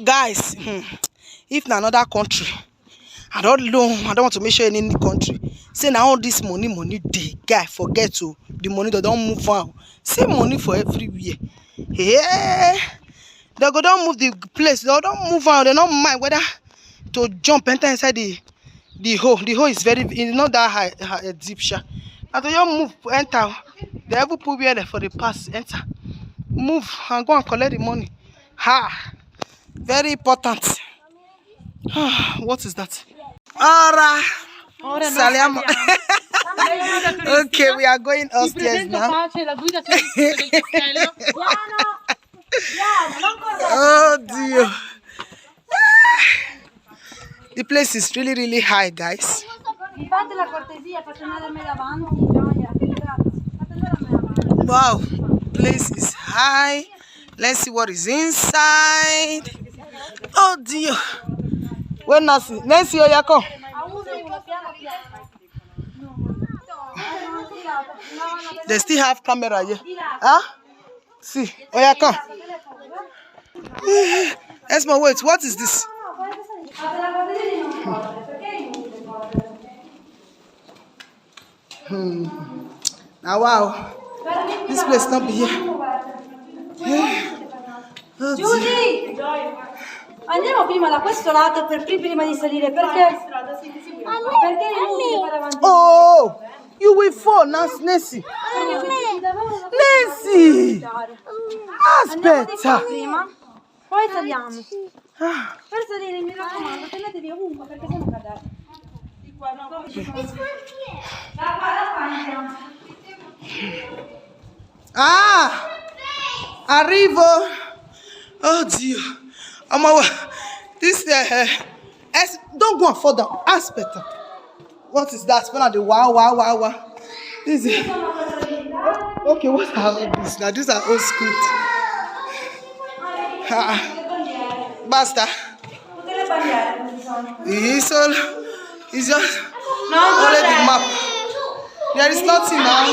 Guys, if na another country, I don't know, I don't want to mention any country. Say now all this money dey, guy, forget to the money they don't move on. See money for everywhere. Yeah, they go don't move the place, they don't move on, they don't mind whether to jump enter inside the hole. The hole is very, it's not that high deep sha. And to just move, enter. They ever put where there for the pass, enter. Move and go and collect the money. Ha! Very important. What is that? Ora! Saliamo. Okay, we are going upstairs now. Oh dear. The place is really high, guys. Wow, place is high. Let's see what is inside. Oh dear. Where Nancy? Nancy, Oya, come. They still have camera here. Huh? See, Oya, come. Esma, wait, what is this? Now, wow. This place not be here. Oh, Giudy! Andiamo prima da questo lato prima di salire perché oh, you will fall, Nancy. Nancy! Aspetta. Prima, poi saliamo. Per salire mi raccomando, tenetevi ovunque perché sennò cadete. Di qua, no? Ah! Arrivo! Oh dear. This don't go and fall down. Aspect. What is that? Spell the wow. This is okay, what are all these? Now these are old school. Basta. It's just only the map. There is nothing now.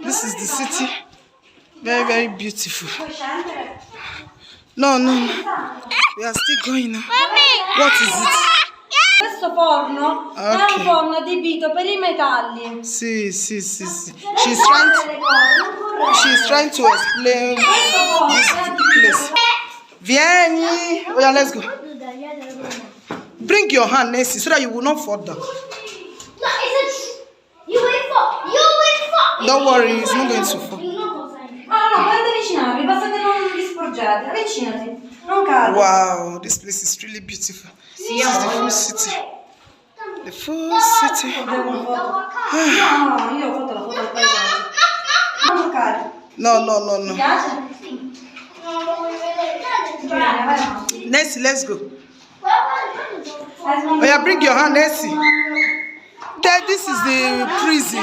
This is the city. Very beautiful. No. We are still going now. What is it? Questo forno è un forno adibito per I metalli. Sì. She's trying to explain this place. Vieni. Oh yeah, let's go. Bring your hand, Nancy, so that you will not fall down. No, you will fall. Don't worry, it's not going to fall. No, potete avvicinarvi, basta che non vi sporgiate. Avvicinati, non cade. Wow, this place is really beautiful. This is the full city. The full city. No, io ho fatto la foto del paesaggio. Non toccare. No. Ti piace? Bene, vai avanti. Nancy, let's go. Oh yeah, bring your hand, Nancy. Dad, this is the prison.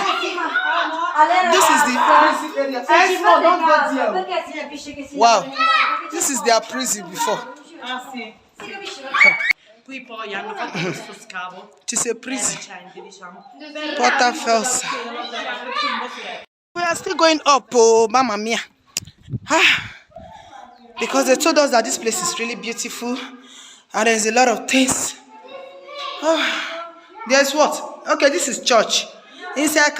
This is the prison area. No, don't go there. Wow, this is their prison before. Ah sì. Qui poi hanno fatto questo scavo. Ci sei prison. Recente, diciamo. Porta Felsa. We are still going up, oh, mamma mia. Because they told us that this place is really beautiful and there's a lot of things. There's what? Okay, this is church. Inside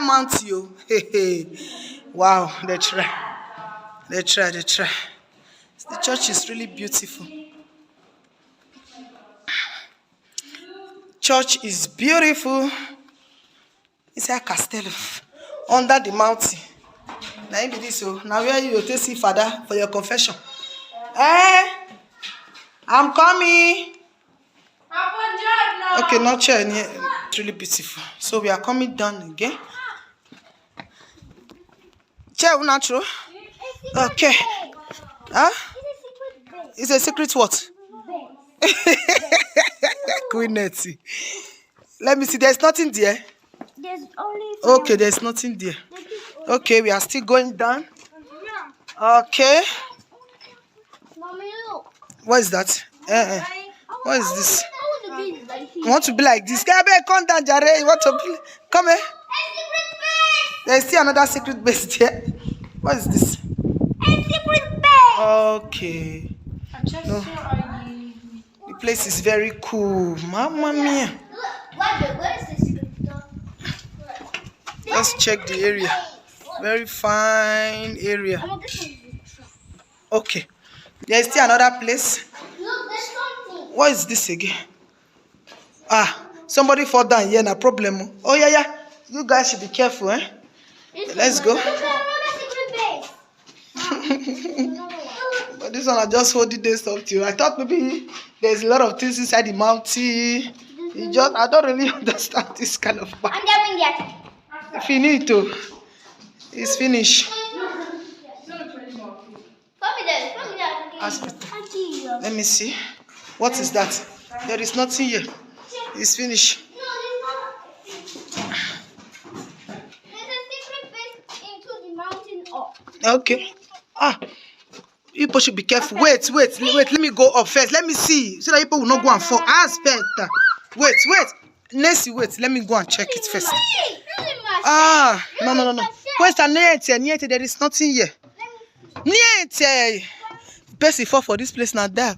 Mount you. Wow, they try. The church is really beautiful. Church is beautiful. Inside Castello, under the mountain. Now you this so. Now where you take see Father for your confession? I'm coming. Okay, not chair. It's really beautiful. So we are coming down again. Chair natural. Okay. Huh? It's a secret what? Queen Nettie. Let me see. There's nothing there. There's only. Okay, there's nothing there. Okay, we are still going down. Okay. Mommy, look. What is that? What is this? I want to be like You want to be like this? Come down, Jare. You want to be? Come here. There's still another secret base there. What is this? A secret base. Okay. No. The place is very cool. Mamma mia. Look, where is the secret door? Let's check the area. Very fine area. Oh, this one is Okay. There's still another place. Look, there's something. What is this again? Ah, somebody fall down here. No problem. Oh yeah, yeah. You guys should be careful, eh? Let's go. Look, another secret base. But this one I just hold it there stuff to you. I thought maybe there's a lot of things inside the mountain. I don't really understand this kind of part. And then we get Finito. It's finished. Hospital. Let me see. What is that? There is nothing here. It's finished. There's a secret base into the mountain up. Okay. Ah. People should be careful. Wait. Let me go up first. Let me see. So that people will not go and fall. Aspect. Wait. Nancy, wait. Let me go and check it first. Ah. No. Where's the Niente? There is nothing here. Niente. Person fall for this place now there.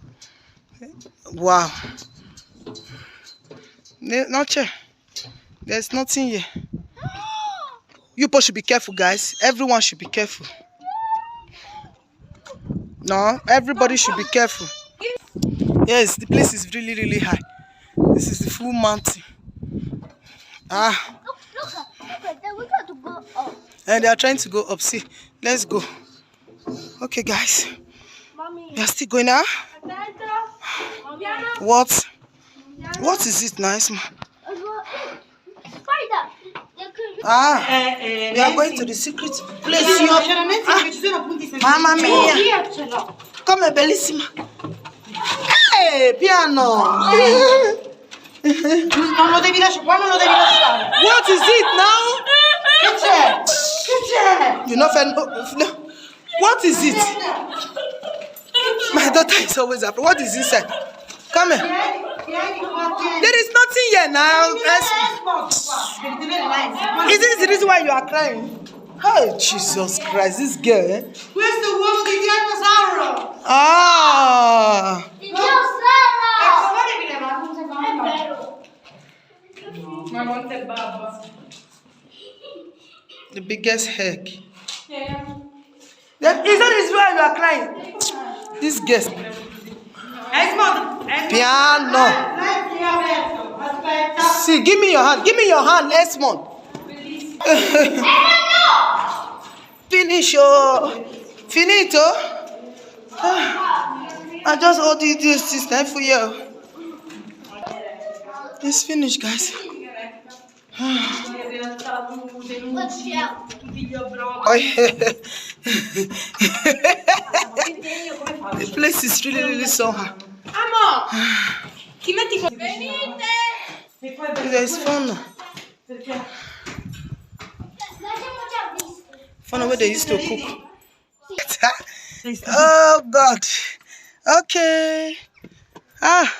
Wow. Not here. There's nothing here. You people should be careful, guys. Everyone should be careful. No, everybody should be careful. Yes, the place is really, really high. This is the full mountain. Ah. Look, we got to go up. And they are trying to go up. See, let's go. Okay, guys. We are still going now. What? What is it, nice man? Spider. Ah, we are going to the secret place. Mamma mia. Come bellissima. Hey, piano. Non lo devi lasciare, qua non lo devi lasciare. What is it now? Che c'è? You know, no. What is it? My daughter is always after. What is inside? Come here. There is nothing here now. Is this the reason why you are crying? Oh, Jesus Christ, this girl. Eh? Questo è uovo di dinosauro. Ah. Ma non è babbo. The biggest egg. That is that why you are crying. This guest. Piano. See, give me your hand. Give me your hand, Esmond. Finish your finito. I just hold it this time for you. It's finished, guys. The place is really, really so hot. There's fun. Fun where they used to cook. Oh God. Okay. Ah,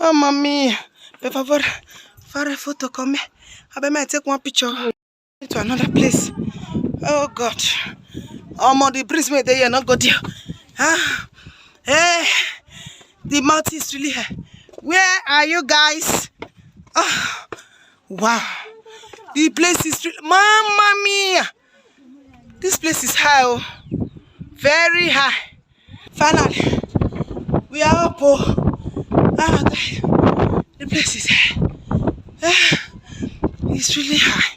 mamma mia. Per favore, fare foto con me. I might take one picture to another place. Oh God. The breeze made there, not go there. Ah, hey, the mountain is really high. Where are you guys? Oh, wow. The place is really, mamma mia. This place is high, oh. Very high. Finally, we are up. Oh. Ah, the place is high. Ah, it's really high.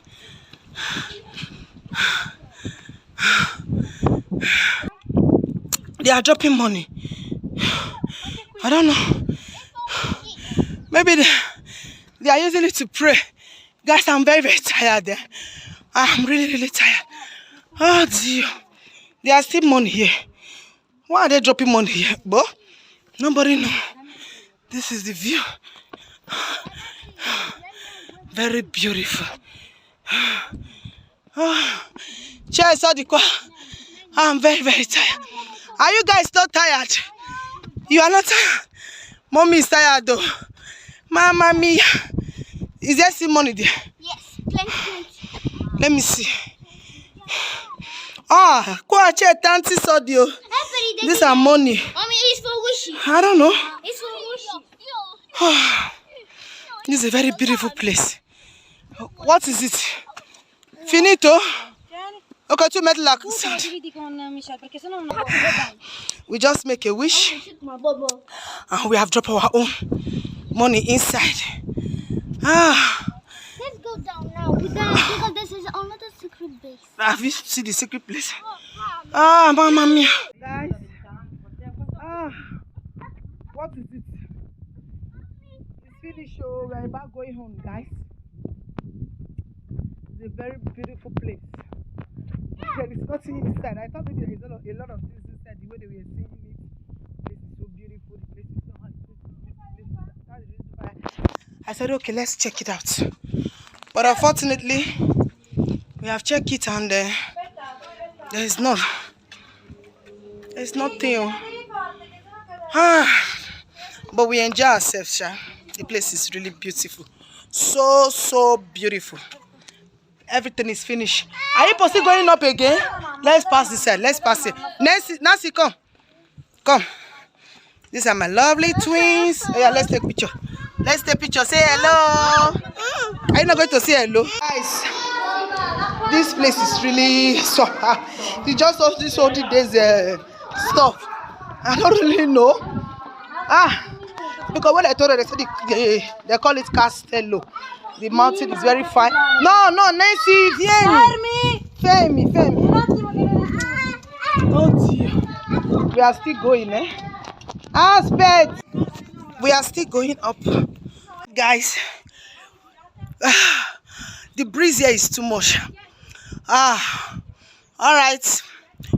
They are dropping money. I don't know. Maybe they are using it to pray. Guys, I'm very, very tired there. I'm really, really tired. Oh dear. There are still money here. Why are they dropping money here? But nobody knows. This is the view. Very beautiful. Cheers, Adikwa. I'm very, very tired. Are you guys not tired? You are not tired? Mommy is tired though. Mamma mia. Is there still money there? Yes, plenty. Let me see. Ah, quite a tanti sodio. These are money. Mommy, it's for wishy. I don't know. It's for wishy. This is a very beautiful place. What is it? Finito? Okay, to metal like sound. We just make a wish and we have dropped our own money inside. Let's go down now because this is another secret base. Have you seen the secret place? Mamma mia. Guys, what is it? It's finished, so we're about going home, guys. It's a very beautiful place. There is nothing inside. I thought maybe there is a lot of things inside. The way they were seeing it, this is so beautiful. The place is so hard. I said, okay, let's check it out. But unfortunately, we have checked it and there is none. There's nothing. But we enjoy ourselves, Sha. The place is really beautiful. So beautiful. Everything is finished. Are you possibly going up again? Let's pass this side. Let's pass it. Nancy, come. Come. These are my lovely twins. Oh, yeah, let's take a picture. Let's take a picture. Say hello. Are you not going to say hello? Guys, this place is really so. You just saw this whole days stuff. I don't really know. Because when I told her, they said they call it Castello. The mountain is very fine. No, Nancy, Femi. Oh dear. We are still going, Aspect. We are still going up. Guys, the breeze here is too much. Alright.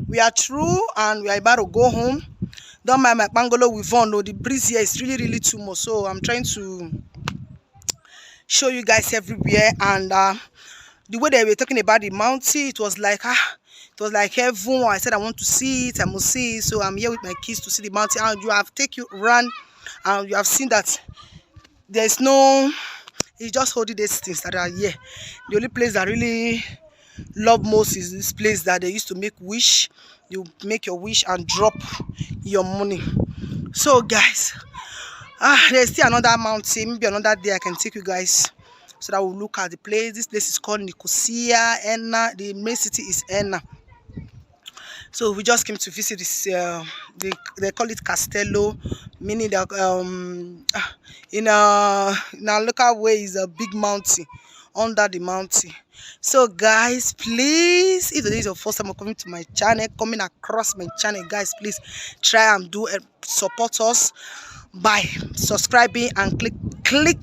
We are through and we are about to go home. Don't mind my bungalow with on. No, the breeze here is really too much. So I'm trying to show you guys everywhere. And the way they were talking about the mountain, it was like heaven. I said I want to see it, I must see it. So I'm here with my kids to see the mountain. And you have taken you run and you have seen that there's no, it's just holding these things that are here. The only place that really love most is this place that they used to make wish. You make your wish and drop your money. So guys, there's still another mountain. Maybe another day I can take you guys so that we'll look at the place. This place is called Nicosia, Enna. The main city is Enna. So we just came to visit this. They call it Castello, meaning that in our local way is a big mountain under the mountain. So guys, please, if this is your first time coming to my channel, coming across my channel, guys, please try and do support us by subscribing and click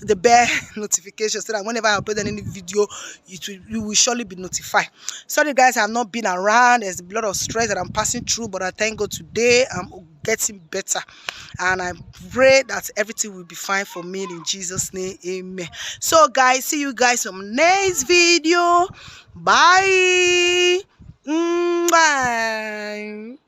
the bell notification so that whenever I upload any video, you will surely be notified. Sorry guys, I have not been around. There's a lot of stress that I'm passing through, but I thank God today I'm getting better, and I pray that everything will be fine for me in Jesus' name. Amen. So guys, see you guys on next video. Bye. Bye.